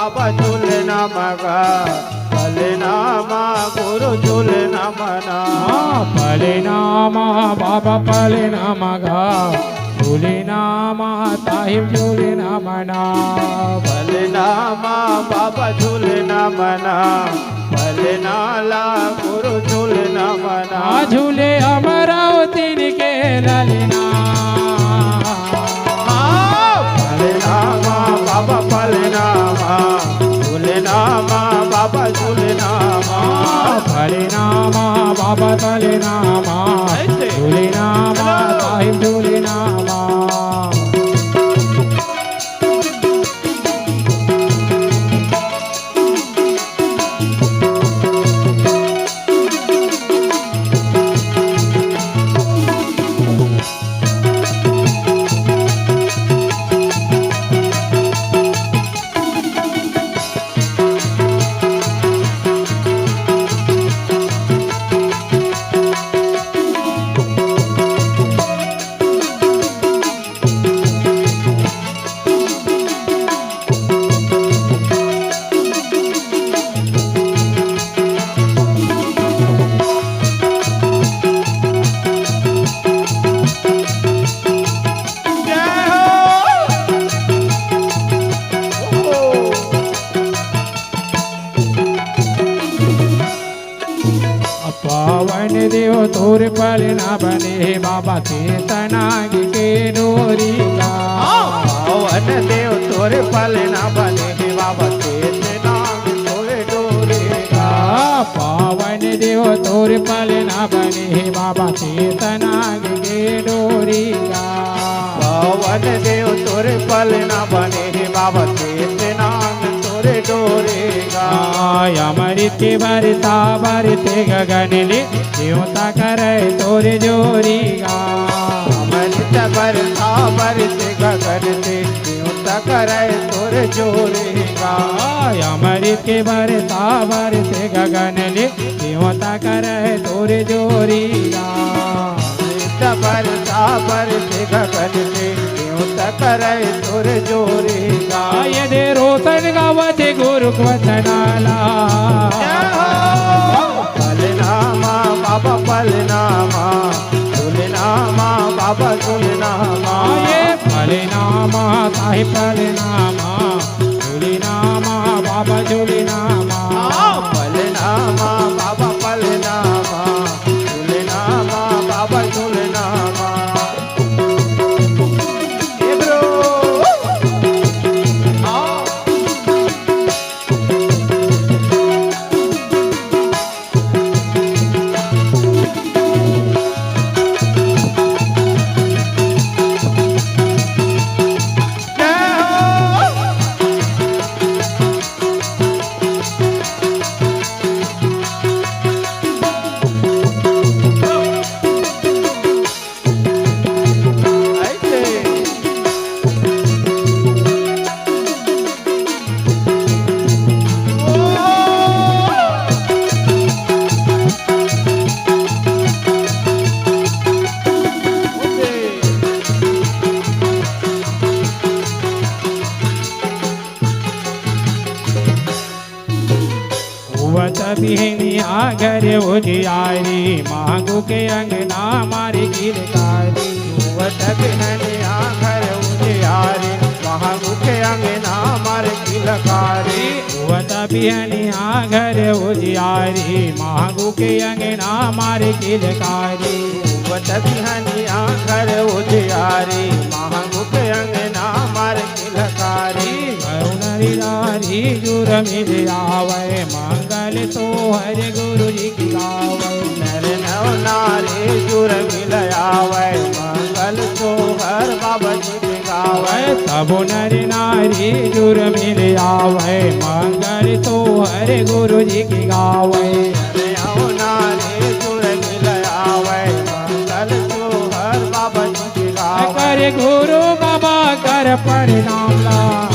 बाबा झूलना मगा पलनामा गुरु झूलना मना पलनामा बाबा पलनामा गा झूलनामा साहिब झूलना मना पलनामा बाबा झूलना मना पलनाला गुरु झूलना मना झूले अमरावती के ललना पलनामा बाबा पलनामा झूलनामा बाबा झूलनामा पलनामा बाबा पलनामा झूलनामा साहिब झूलनामा पावन देव तोर पलना बने बाबा चेतनाग के डोरी का पावन देव तोर पलना बने बाबा चेतनाग तोरे डोरी का पावन देव तोर पलना बने बाबा चेतनाग के डोरी का पावन देव तोर पलना बने बाबा चेतनाग तोरे डोरी का अमृत भरता भरते गगनले देवता करे तोर जोरी गा अमृत भरता भरते गगनले देवता करे तोर जोरी गा अमृत भरता भरते गगनले देवता करे तोर जोरी गा अमृत भरता भरते गगनले देवता करे तोर जोरी गा यदि रोशन गावते गुरु वचनाला पलनामा बाबा पलनामा झूलनामा बाबा झूलनामा ये पलनामा साहिब पलनामा झूलनामा बाबा झूलनामा पलनामा बाबा पलनामा झूलनामा बाबा झूलनामा बिहनिया घर उजियारी मांगू के अंगना मारी गिरकारी वट बिहनिया घर उजियारी मांगू के अंगना मारी गिरकारी वट बिहनिया घर उजियारी मांगू के अंगना मारी गिरकारी वट बिहनिया घर उजियारी मांगू के अंगना मारी गिरकारी नारी जुर मिल आवे मंगल तो हर गुरु जी की गावे नर नव नारी जुर मिल आवे मंगल तो हर बाबा जी की गावे सब नर नारी जुर मिल आवे मंगल तो हर गुरु जी की गावे नव नारी जुर मिल आवे मंगल तो हर बाबा जी की गावे कर गुरु बाबा कर प्रणाम ला